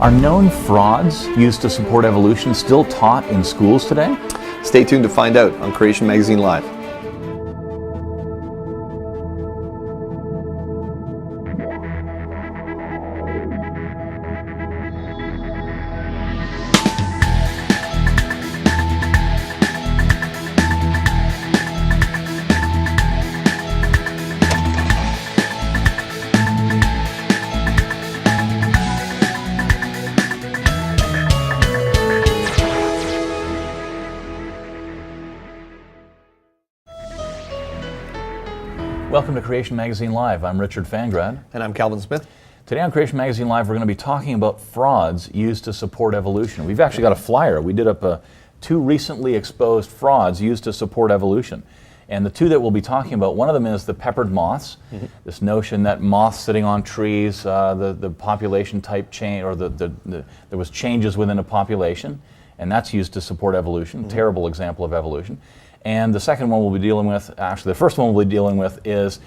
Are known frauds used to support evolution still taught in schools today? Stay tuned to find out on Creation Magazine Live. Welcome to Creation Magazine Live. I'm Richard Fangrad. And I'm Calvin Smith. Today on Creation Magazine Live, we're going to be talking about frauds used to support evolution. We've actually got a flyer. We did up two recently exposed frauds used to support evolution. And the two that we'll be talking about, one of them is the peppered moths. This notion that moths sitting on trees, the population type change, or there was changes within a population, and that's used to support evolution. Terrible example of evolution. And the second one we'll be dealing with, actually the first one we'll be dealing with, is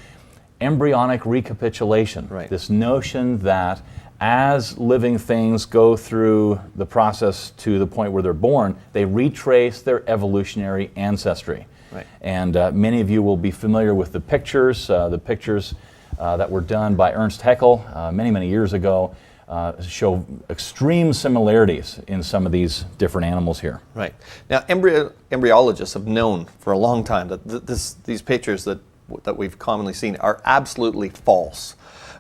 embryonic recapitulation. Right. This notion that as living things go through the process to the point where they're born, they retrace their evolutionary ancestry. Right. And many of you will be familiar with the pictures that were done by Ernst Haeckel many, many years ago. Show extreme similarities in some of these different animals here. Right. Now, embryologists have known for a long time that these pictures that we've commonly seen are absolutely false.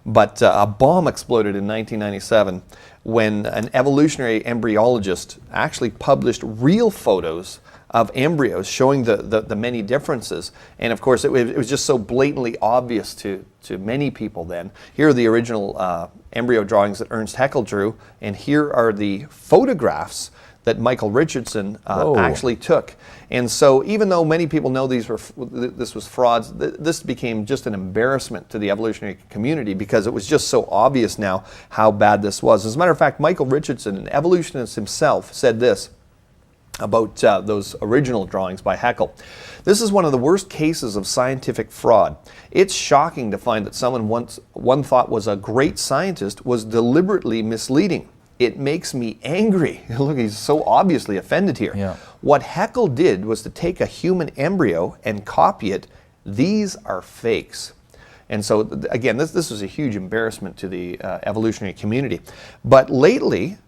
But a bomb exploded in 1997 when an evolutionary embryologist actually published real photos of embryos showing the many differences. And of course, it was just so blatantly obvious to many people then. Here are the original embryo drawings that Ernst Haeckel drew, and here are the photographs that Michael Richardson actually took. And so even though many people know this was frauds, this became just an embarrassment to the evolutionary community because it was just so obvious now how bad this was. As a matter of fact, Michael Richardson, an evolutionist himself, said this about those original drawings by Haeckel. This is one of the worst cases of scientific fraud. It's shocking to find that someone one thought was a great scientist was deliberately misleading. It makes me angry. Look, he's so obviously offended here. Yeah. What Haeckel did was to take a human embryo and copy it. These are fakes. And so, again, this was a huge embarrassment to the evolutionary community. But lately,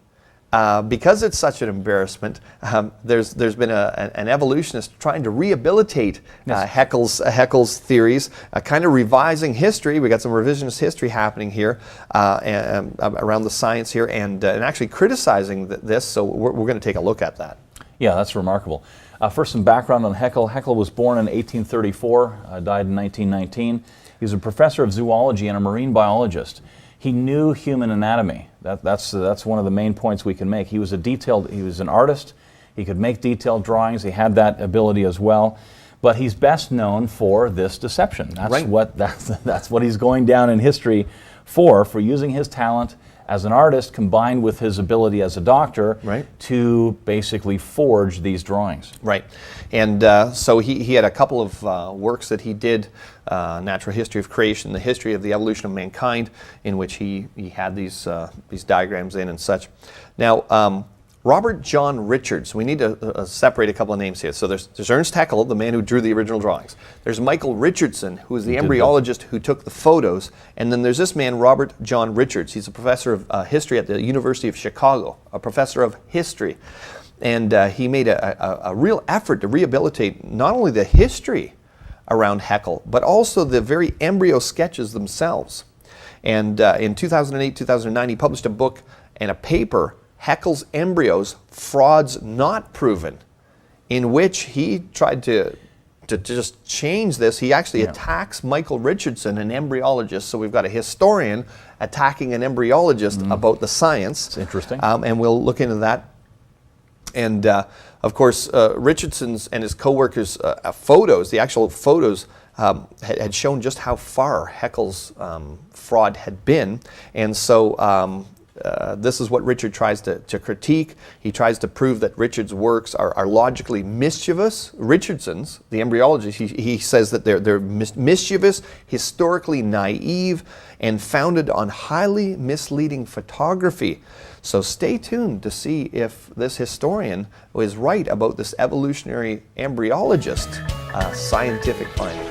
because it's such an embarrassment, there's been an evolutionist trying to rehabilitate Haeckel's theories, kind of revising history. We got some revisionist history happening here around the science here, and actually criticizing this. So we're going to take a look at that. Yeah, that's remarkable. First, some background on Haeckel. Haeckel was born in 1834, died in 1919. He was a professor of zoology and a marine biologist. He knew human anatomy. That's one of the main points we can make. He was an artist. He could make detailed drawings. He had that ability as well. But he's best known for this deception. That's what he's going down in history for using his talent as an artist combined with his ability as a doctor to basically forge these drawings. Right. And so he had a couple of works that he did, Natural History of Creation, the History of the Evolution of Mankind, in which he had these diagrams in and such. Now, Robert John Richards, we need to separate a couple of names here. So there's Ernst Haeckel, the man who drew the original drawings. There's Michael Richardson, who is the embryologist who took the photos. And then there's this man, Robert John Richards. He's a professor of history at the University of Chicago, a professor of history. And he made a real effort to rehabilitate not only the history around Haeckel, but also the very embryo sketches themselves. And in 2008, 2009, he published a book and a paper, Haeckel's Embryos, Frauds Not Proven, in which he tried to just change this. He actually attacks Michael Richardson, an embryologist. So we've got a historian attacking an embryologist about the science. It's interesting. And we'll look into that. And of course, Richardson's and his co-workers' photos, the actual photos, had shown just how far Haeckel's fraud had been. And so this is what Richard tries to critique. He tries to prove that Richard's works are logically mischievous. Richardson's, the embryologist, he says that they're mischievous, historically naive, and founded on highly misleading photography. So stay tuned to see if this historian is right about this evolutionary embryologist's scientific findings.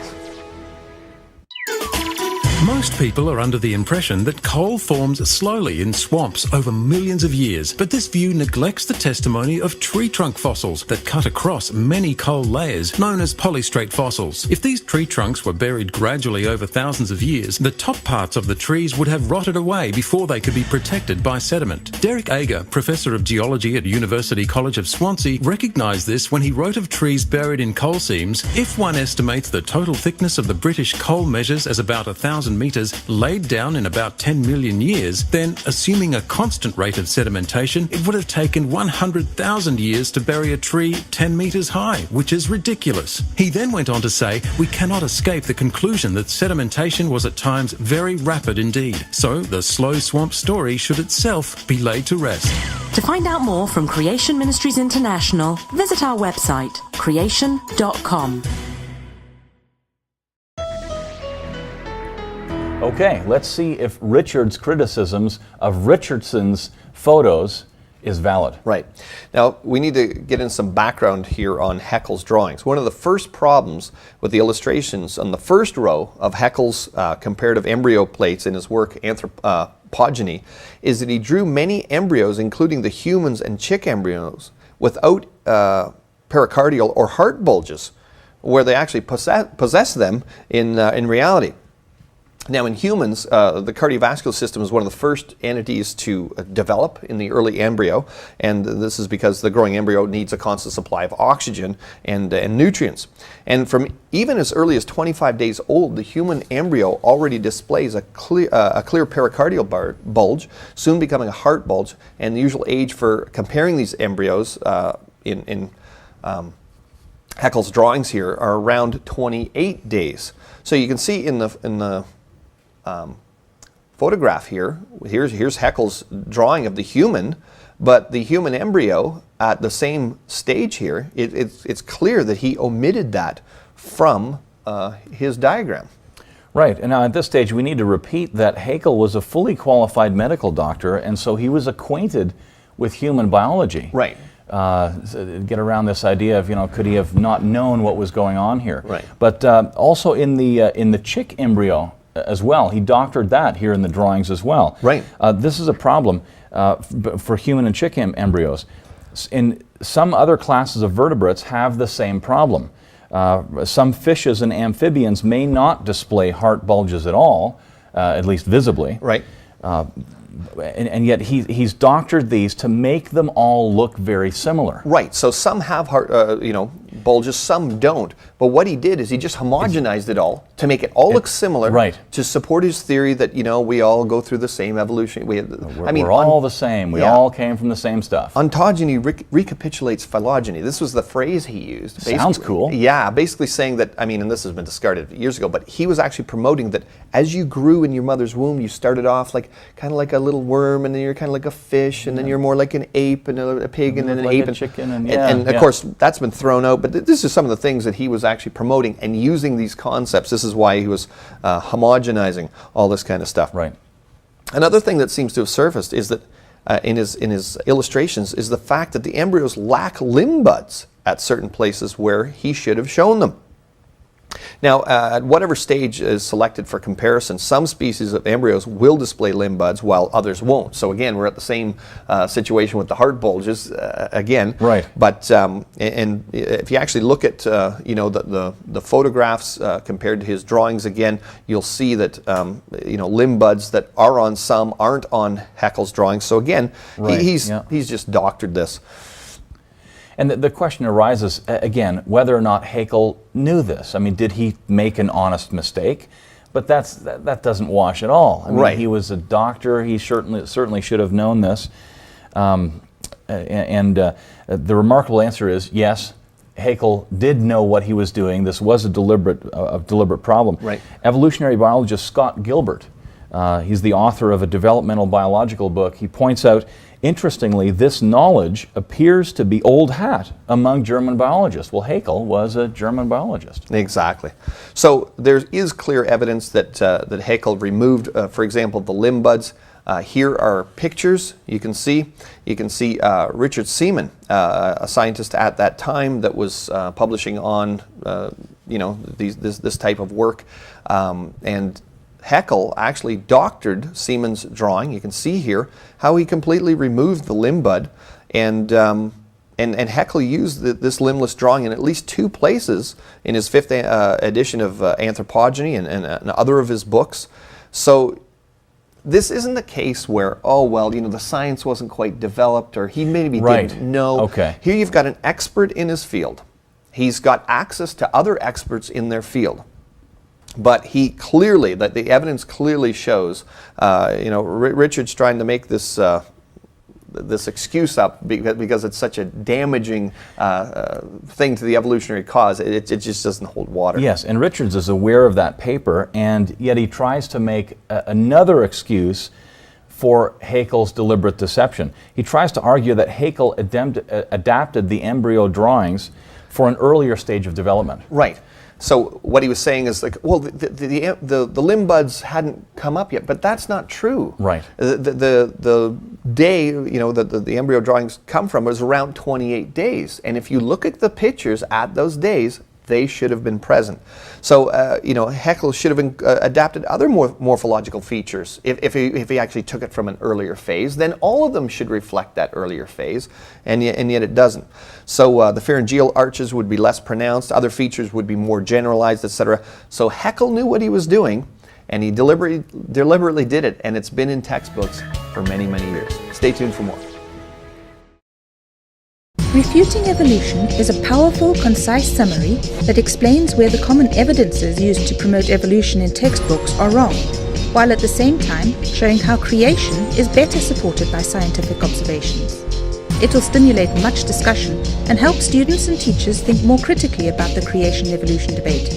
Most people are under the impression that coal forms slowly in swamps over millions of years, but this view neglects the testimony of tree trunk fossils that cut across many coal layers, known as polystrate fossils. If these tree trunks were buried gradually over thousands of years, the top parts of the trees would have rotted away before they could be protected by sediment. Derek Ager, Professor of Geology at University College of Swansea, recognised this when he wrote of trees buried in coal seams. If one estimates the total thickness of the British coal measures as about 1,000 metres laid down in about 10 million years, then, assuming a constant rate of sedimentation, it would have taken 100,000 years to bury a tree 10 metres high, which is ridiculous. He then went on to say, we cannot escape the conclusion that sedimentation was at times very rapid indeed, so the slow swamp story should itself be laid to rest. To find out more from Creation Ministries International, visit our website, creation.com. Okay, let's see if Richard's criticisms of Richardson's photos is valid. Right. Now, we need to get in some background here on Haeckel's drawings. One of the first problems with the illustrations on the first row of Haeckel's comparative embryo plates in his work Anthropogeny is that he drew many embryos, including the humans and chick embryos, without pericardial or heart bulges, where they actually possess them in reality. Now, in humans, the cardiovascular system is one of the first entities to develop in the early embryo, and this is because the growing embryo needs a constant supply of oxygen and nutrients. And from even as early as 25 days old, the human embryo already displays a clear pericardial bulge, soon becoming a heart bulge, and the usual age for comparing these embryos in Haeckel's drawings here are around 28 days. So you can see in the photograph here, here's Haeckel's drawing of the human, but the human embryo at the same stage here, it's clear that he omitted that from his diagram. Right, and now at this stage we need to repeat that Haeckel was a fully qualified medical doctor, and so he was acquainted with human biology. Right. Get around this idea of, could he have not known what was going on here? Right. But also in the chick embryo as well, he doctored that here in the drawings as well. Right. This is a problem for human and chick embryos. In some other classes of vertebrates have the same problem. Some fishes and amphibians may not display heart bulges at all, at least visibly. Right. And yet he's doctored these to make them all look very similar. Right. So some have heart, bulges, some don't. But what he did is he just homogenized it all to make it all look similar. Right. To support his theory that we all go through the same evolution. We're all the same. We all came from the same stuff. Ontogeny recapitulates phylogeny. This was the phrase he used. Sounds cool. Yeah, basically saying that, and this has been discarded years ago, but he was actually promoting that as you grew in your mother's womb, you started off kind of like a little worm, and then you're kind of like a fish, and then you're more like an ape, and a pig, and then an ape. A chicken, and of course, that's been thrown out, but this is some of the things that he was actually promoting and using these concepts. This is why he was homogenizing all this kind of stuff. Right. Another thing that seems to have surfaced is that in his illustrations is the fact that the embryos lack limb buds at certain places where he should have shown them. Now, at whatever stage is selected for comparison, some species of embryos will display limb buds while others won't. So again, we're at the same situation with the heart bulges again. Right. But and if you actually look at the photographs compared to his drawings again, you'll see that limb buds that are on some aren't on Haeckel's drawings. So again, right. he's just doctored this. And the question arises, again, whether or not Haeckel knew this. Did he make an honest mistake? But that doesn't wash at all. Right. He was a doctor. He certainly should have known this. The remarkable answer is yes, Haeckel did know what he was doing. This was a deliberate problem. Right. Evolutionary biologist Scott Gilbert He's the author of a developmental biological book. He points out, interestingly, this knowledge appears to be old hat among German biologists. Well, Haeckel was a German biologist. Exactly. So there is clear evidence that that Haeckel removed, for example, the limb buds. Here are pictures you can see. You can see Richard Seaman, a scientist at that time that was publishing on this type of work, and Haeckel actually doctored Seaman's drawing. You can see here how he completely removed the limb bud, and Haeckel used this limbless drawing in at least 2 places in his 5th edition of Anthropogeny and other of his books. So this isn't a case where, oh, well, the science wasn't quite developed, or he maybe didn't know. Okay. Here you've got an expert in his field. He's got access to other experts in their field. But he clearly, that the evidence clearly shows, Richard's trying to make this this excuse up because it's such a damaging thing to the evolutionary cause. It just doesn't hold water. Yes, and Richards is aware of that paper, and yet he tries to make another excuse for Haeckel's deliberate deception. He tries to argue that Haeckel adapted the embryo drawings for an earlier stage of development. Right. So what he was saying is like, well, the limb buds hadn't come up yet, but that's not true. Right. The day that the embryo drawings come from was around 28 days, and if you look at the pictures at those days, they should have been present. So Haeckel should have adapted other morphological features. If he actually took it from an earlier phase, then all of them should reflect that earlier phase, and yet it doesn't. So the pharyngeal arches would be less pronounced, other features would be more generalized, etc. So Haeckel knew what he was doing, and he deliberately did it, and it's been in textbooks for many, many years. Stay tuned for more. Refuting Evolution is a powerful, concise summary that explains where the common evidences used to promote evolution in textbooks are wrong, while at the same time showing how creation is better supported by scientific observations. It will stimulate much discussion and help students and teachers think more critically about the creation-evolution debate,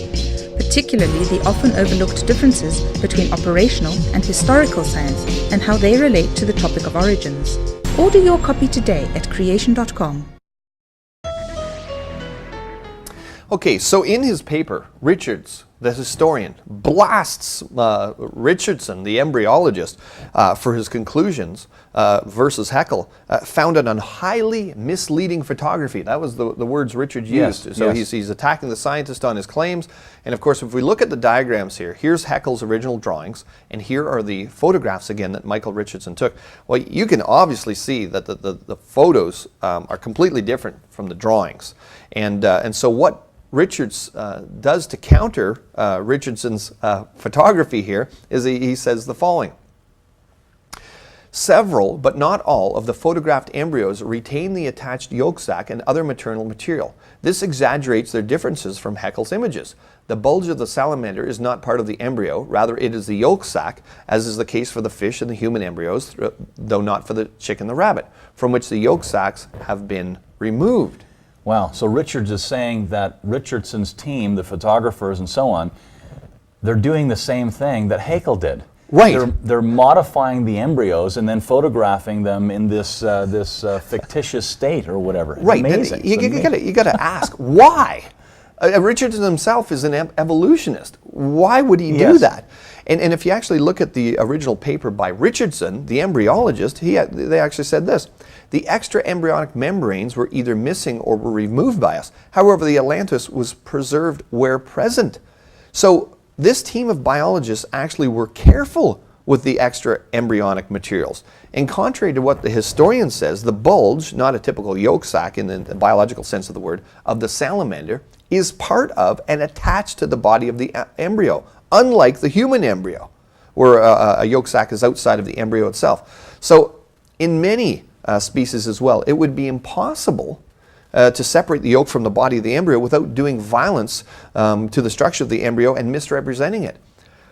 particularly the often overlooked differences between operational and historical science and how they relate to the topic of origins. Order your copy today at creation.com. Okay, so in his paper, Richards, the historian, blasts Richardson, the embryologist, for his conclusions versus Haeckel, founded on highly misleading photography. That was the words Richard used. Yes, so yes. he's attacking the scientist on his claims. And of course, if we look at the diagrams here, here's Haeckel's original drawings, and here are the photographs again that Michael Richardson took. Well, you can obviously see that the photos are completely different from the drawings. And so what Richards does to counter Richardson's photography here is he says the following. Several, but not all, of the photographed embryos retain the attached yolk sac and other maternal material. This exaggerates their differences from Haeckel's images. The bulge of the salamander is not part of the embryo, rather it is the yolk sac, as is the case for the fish and the human embryos, though not for the chicken and the rabbit, from which the yolk sacs have been removed. Wow, so Richards is saying that Richardson's team, the photographers and so on, they're doing the same thing that Haeckel did. Right. They're modifying the embryos and then photographing them in this fictitious state or whatever. It's right. Amazing. You got to ask why. Richardson himself is an evolutionist. Why would he do that? And if you actually look at the original paper by Richardson, the embryologist, they actually said this. The extra embryonic membranes were either missing or were removed by us. However, the atlantis was preserved where present. So this team of biologists actually were careful with the extra embryonic materials. And contrary to what the historian says, the bulge, not a typical yolk sac in the biological sense of the word, of the salamander is part of and attached to the body of the embryo, unlike the human embryo, where a yolk sac is outside of the embryo itself. So in many species as well, it would be impossible to separate the yolk from the body of the embryo without doing violence to the structure of the embryo and misrepresenting it.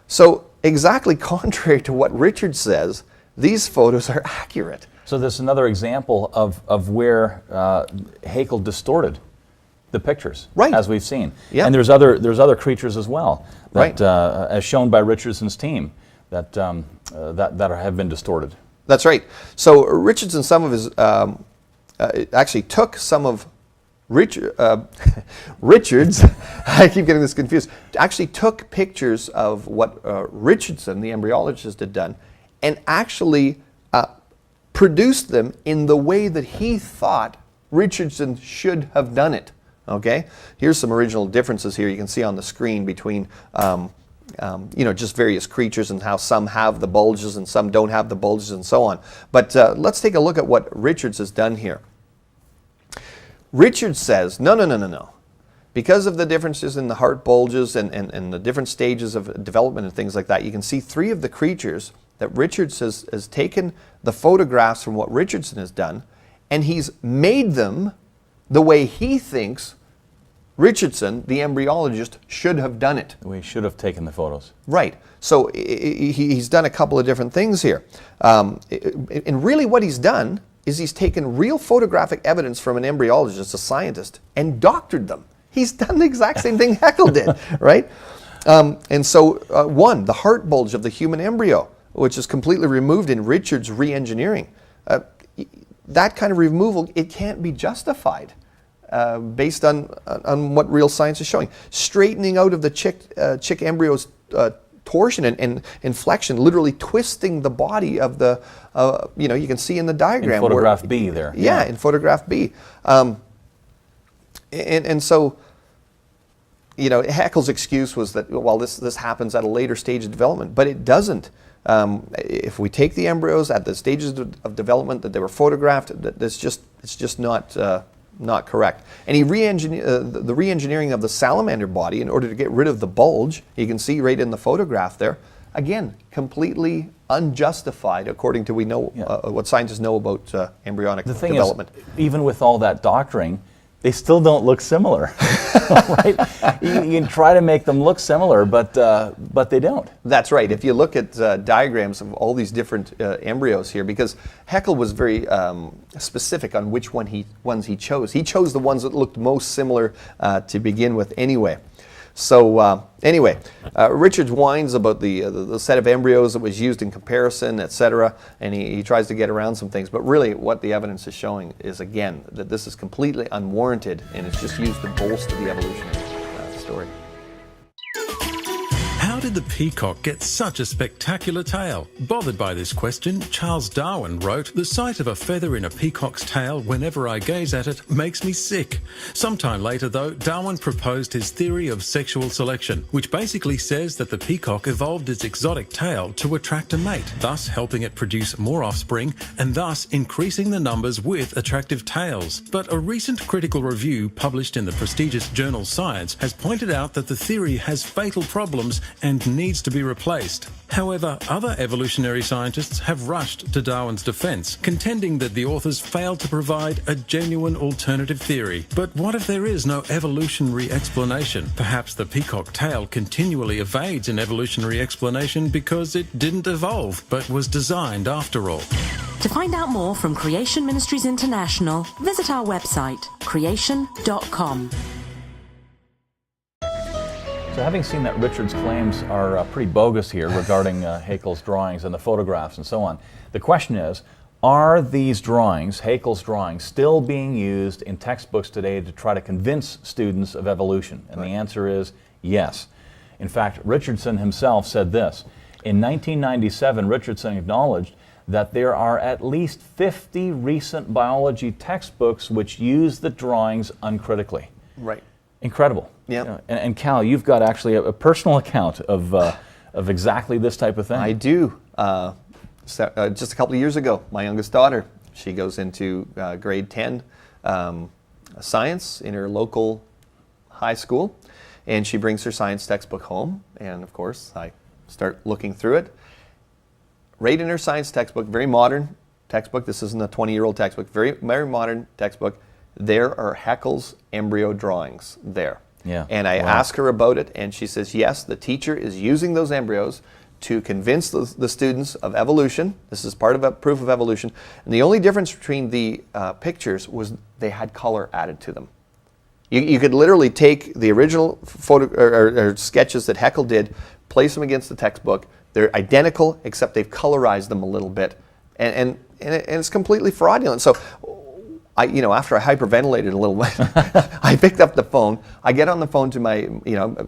So exactly contrary to what Richard says, these photos are accurate. So this is another example of where Haeckel distorted the pictures, right, as we've seen. Yeah. And there's other creatures as well, that, right, as shown by Richardson's team, that have been distorted. That's right. So Richardson, some of his actually took some of Richard's, I keep getting this confused, actually took pictures of what Richardson, the embryologist, had done, and actually produced them in the way that he thought Richardson should have done it. Okay? Here's some original differences here you can see on the screen between just various creatures and how some have the bulges and some don't have the bulges and so on. But let's take a look at what Richards has done here. Richards says, no. Because of the differences in the heart bulges and the different stages of development and things like that, you can see 3 of the creatures that Richards has taken the photographs from what Richardson has done, and he's made them the way he thinks Richardson, the embryologist, should have done it. We should have taken the photos. Right. So he's done a couple of different things here. And really what he's done is he's taken real photographic evidence from an embryologist, a scientist, and doctored them. He's done the exact same thing Haeckel did, right? And so, one, the heart bulge of the human embryo, which is completely removed in Richard's re-engineering. That kind of removal, it can't be justified based on what real science is showing. Straightening out of the chick embryo's torsion and inflection, literally twisting the body of the, you can see in the diagram. In photograph B there. Yeah, in photograph B. And so, Haeckel's excuse was that, well, this happens at a later stage of development, but it doesn't. If we take the embryos at the stages of development that they were photographed, it's just not correct. And he the re-engineering of the salamander body in order to get rid of the bulge, you can see right in the photograph there, again, completely unjustified according to what scientists know about embryonic development. The thing is, even with all that doctoring, they still don't look similar, right? You can try to make them look similar, but they don't. That's right. If you look at diagrams of all these different embryos here, because Haeckel was very specific on which ones he chose. He chose the ones that looked most similar to begin with anyway. So anyway, Richards whines about the set of embryos that was used in comparison, etc., and he tries to get around some things. But really, what the evidence is showing is, again, that this is completely unwarranted, and it's just used to bolster the evolutionary story. How did the peacock get such a spectacular tail? Bothered by this question, Charles Darwin wrote, "The sight of a feather in a peacock's tail whenever I gaze at it makes me sick." Sometime later, though, Darwin proposed his theory of sexual selection, which basically says that the peacock evolved its exotic tail to attract a mate, thus helping it produce more offspring and thus increasing the numbers with attractive tails. But a recent critical review published in the prestigious journal Science has pointed out that the theory has fatal problems and needs to be replaced. However, other evolutionary scientists have rushed to Darwin's defense, contending that the authors failed to provide a genuine alternative theory. But what if there is no evolutionary explanation? Perhaps the peacock tail continually evades an evolutionary explanation because it didn't evolve, but was designed after all. To find out more from Creation Ministries International, visit our website, creation.com. So having seen that Richard's claims are pretty bogus here regarding Haeckel's drawings and the photographs and so on, the question is, are these drawings, Haeckel's drawings, still being used in textbooks today to try to convince students of evolution? And the answer is yes. In fact, Richardson himself said this. In 1997, Richardson acknowledged that there are at least 50 recent biology textbooks which use the drawings uncritically. Right. Incredible. Yeah. And Cal, you've got actually a personal account of exactly this type of thing. I do. Just a couple of years ago, my youngest daughter, she goes into grade 10 science in her local high school, and she brings her science textbook home, and of course I start looking through it. Right in her science textbook, very modern textbook, this isn't a 20-year-old textbook, very, very modern textbook, there are Haeckel's embryo drawings there. Yeah. And I ask her about it, and she says, yes, the teacher is using those embryos to convince the students of evolution. This is part of a proof of evolution. And the only difference between the pictures was they had color added to them. You could literally take the original photo or sketches that Haeckel did, place them against the textbook, They're identical, except they've colorized them a little bit, and it's completely fraudulent. So, after I hyperventilated a little bit, I picked up the phone. I get on the phone to my,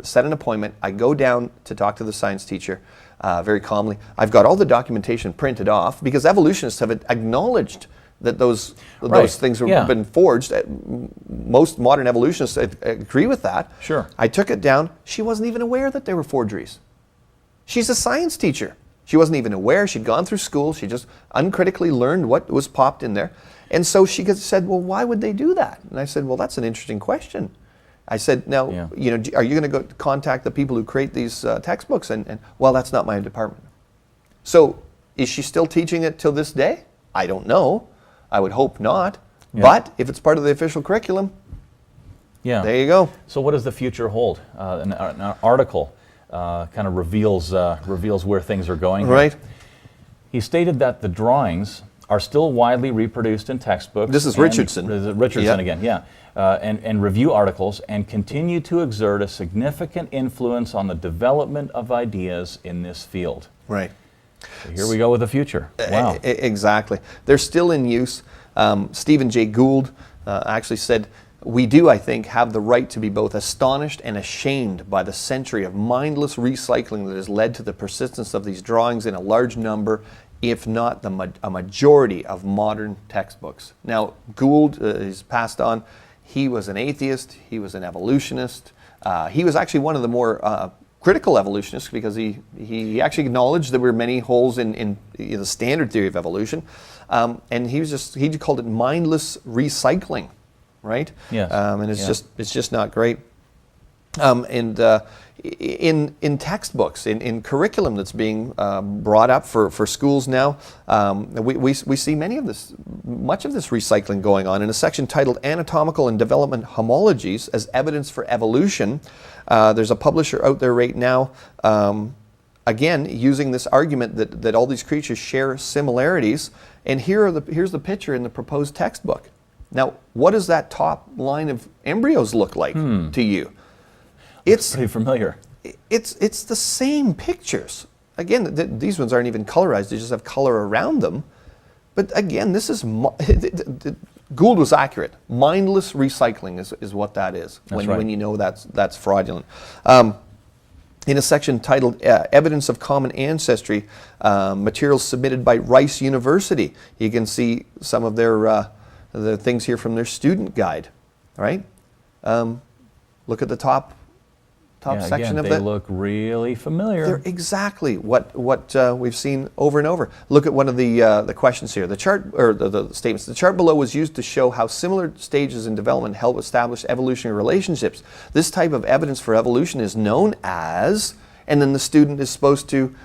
set an appointment. I go down to talk to the science teacher very calmly. I've got all the documentation printed off because evolutionists have acknowledged that those things have been forged. Most modern evolutionists agree with that. Sure. I took it down. She wasn't even aware that they were forgeries. She's a science teacher. She wasn't even aware. She'd gone through school. She just uncritically learned what was popped in there. And so she said, well, why would they do that? And I said, well, that's an interesting question. I said, now, are you going to go contact the people who create these textbooks? And well, that's not my department. So is she still teaching it till this day? I don't know. I would hope not. Yeah. But if it's part of the official curriculum, there you go. So what does the future hold? An article kind of reveals where things are going. Right. He stated that the drawings are still widely reproduced in textbooks. This is Richardson. Richardson again, yeah. And review articles, and continue to exert a significant influence on the development of ideas in this field. Right. So here we go with the future. Wow. Exactly. They're still in use. Stephen Jay Gould actually said, we do, I think, have the right to be both astonished and ashamed by the century of mindless recycling that has led to the persistence of these drawings in a large number, if not a majority of modern textbooks. Now, Gould is passed on. He was an atheist. He was an evolutionist. He was actually one of the more critical evolutionists because he actually acknowledged there were many holes in the standard theory of evolution, and he called it mindless recycling, right? Yes. And it's just not great. In textbooks, in curriculum that's being brought up for schools now, we see much of this recycling going on. In a section titled Anatomical and Development Homologies as Evidence for Evolution, there's a publisher out there right now, again, using this argument that all these creatures share similarities, and here's the picture in the proposed textbook. Now, what does that top line of embryos look like to you? It's pretty familiar. It's the same pictures. Again, these ones aren't even colorized. They just have color around them. But again, this is Gould was accurate. Mindless recycling is what that is. When you know that's fraudulent. In a section titled Evidence of Common Ancestry, materials submitted by Rice University, you can see some of their the things here from their student guide. Right? Look at the top section of that. They look really familiar. They're exactly what we've seen over and over. Look at one of the questions here. The chart, or the statements. The chart below was used to show how similar stages in development help establish evolutionary relationships. This type of evidence for evolution is known as, and then the student is supposed to,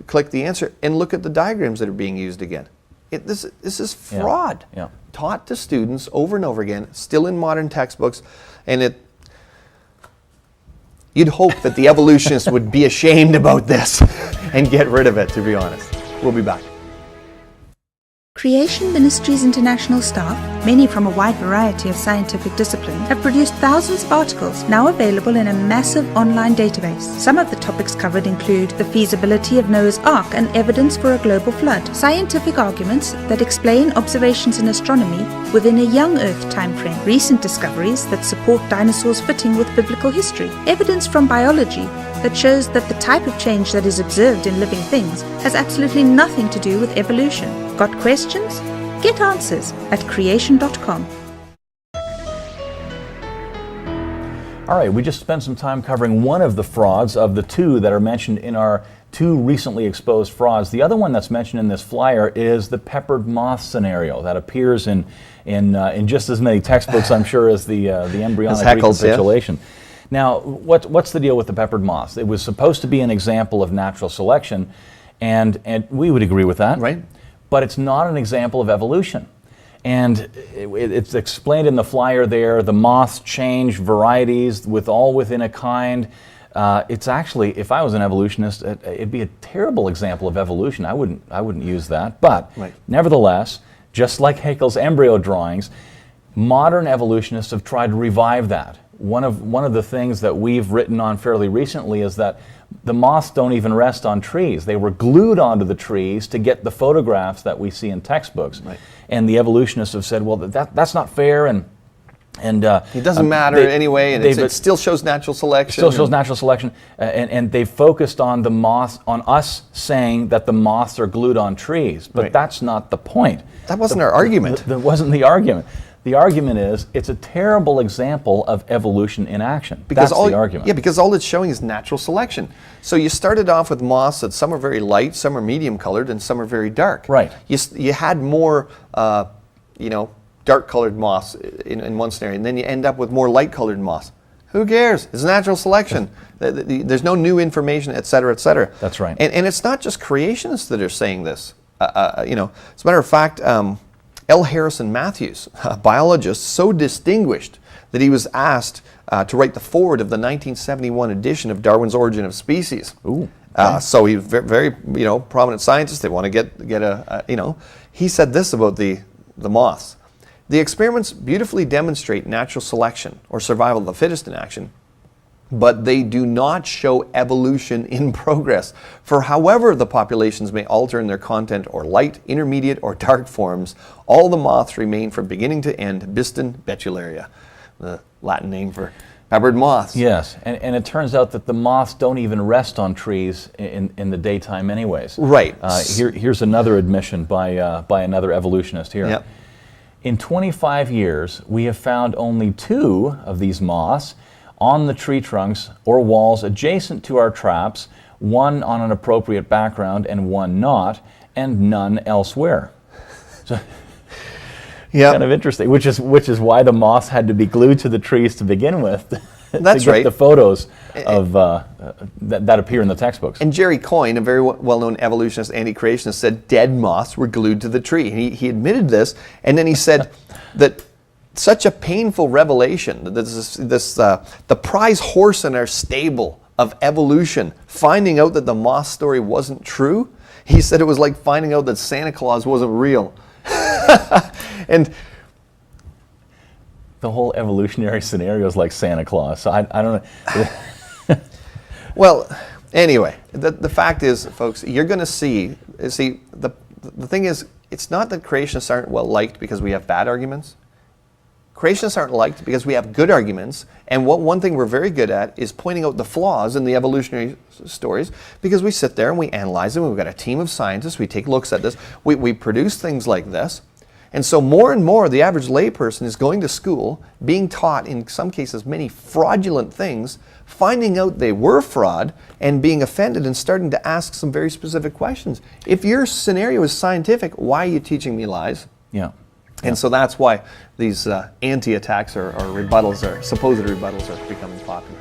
click the answer and look at the diagrams that are being used again. This is fraud. Yeah. Taught to students over and over again, still in modern textbooks, and you'd hope that the evolutionists would be ashamed about this and get rid of it, to be honest. We'll be back. Creation Ministries International staff, many from a wide variety of scientific disciplines, have produced thousands of articles now available in a massive online database. Some of the topics covered include the feasibility of Noah's Ark and evidence for a global flood, scientific arguments that explain observations in astronomy within a young Earth timeframe, recent discoveries that support dinosaurs fitting with biblical history, evidence from biology that shows that the type of change that is observed in living things has absolutely nothing to do with evolution. Got questions? Get answers at creation.com. All right, we just spent some time covering one of the frauds of the two that are mentioned in our two recently exposed frauds. The other one that's mentioned in this flyer is the peppered moth scenario that appears in just as many textbooks, I'm sure, as the embryonic recapitulation. Yeah. Now, what's the deal with the peppered moths? It was supposed to be an example of natural selection, and we would agree with that. Right. But it's not an example of evolution. And it's explained in the flyer there, the moths change varieties within a kind. It's actually, if I was an evolutionist, it'd be a terrible example of evolution. I wouldn't use that. But nevertheless, just like Haeckel's embryo drawings, modern evolutionists have tried to revive that. One of the things that we've written on fairly recently is that The moths don't even rest on trees. They were glued onto the trees to get the photographs that we see in textbooks. Right. And the evolutionists have said, well, that's not fair, and it doesn't matter anyway, and it still shows natural selection. Still shows natural selection, and they've focused on the moths, on us saying that the moths are glued on trees, but Right. that's not the point. That wasn't our argument. That wasn't the argument. The argument is it's a terrible example of evolution in action. That's the argument. Yeah, because all it's showing is natural selection. So you started off with moths that some are very light, some are medium colored, and some are very dark. Right. You had more, dark colored moths in one scenario, and then you end up with more light colored moths. Who cares? It's natural selection. There's no new information, et cetera, et cetera. That's right. And it's not just creationists that are saying this. As a matter of fact, L. Harrison Matthews, a biologist so distinguished that he was asked to write the foreword of the 1971 edition of Darwin's Origin of Species. Ooh. So he's very, prominent scientist. They want to get a. He said this about the moths. The experiments beautifully demonstrate natural selection or survival of the fittest in action, but they do not show evolution in progress. For however the populations may alter in their content or light, intermediate, or dark forms, all the moths remain from beginning to end biston betularia, the Latin name for peppered moths. Yes, and it turns out that the moths don't even rest on trees in the daytime anyways. Right. Here's another admission by another evolutionist here. Yep. In 25 years, we have found only 2 of these moths on the tree trunks or walls adjacent to our traps, one on an appropriate background and one not, and none elsewhere. So, Yeah, kind of interesting, which is why the moths had to be glued to the trees to begin with. That's to get right. the photos of that appear in the textbooks. And Jerry Coyne, a very well-known evolutionist, anti-creationist, said dead moths were glued to the tree. And he admitted this, and then he said that such a painful revelation, that the prize horse in our stable of evolution, finding out that the moth story wasn't true, he said it was like finding out that Santa Claus wasn't real. And the whole evolutionary scenario is like Santa Claus. So I don't know. well, anyway, the fact is, folks, you're going to see the thing is, it's not that creationists aren't well liked because we have bad arguments. Creationists aren't liked because we have good arguments, and one thing we're very good at is pointing out the flaws in the evolutionary stories, because we sit there and we analyze them. We've got a team of scientists. We take looks at this. We produce things like this. And so more and more, the average layperson is going to school, being taught, in some cases, many fraudulent things, finding out they were fraud, and being offended and starting to ask some very specific questions. If your scenario is scientific, why are you teaching me lies? Yeah. And so that's why these anti-attacks or rebuttals, or supposed rebuttals, are becoming popular.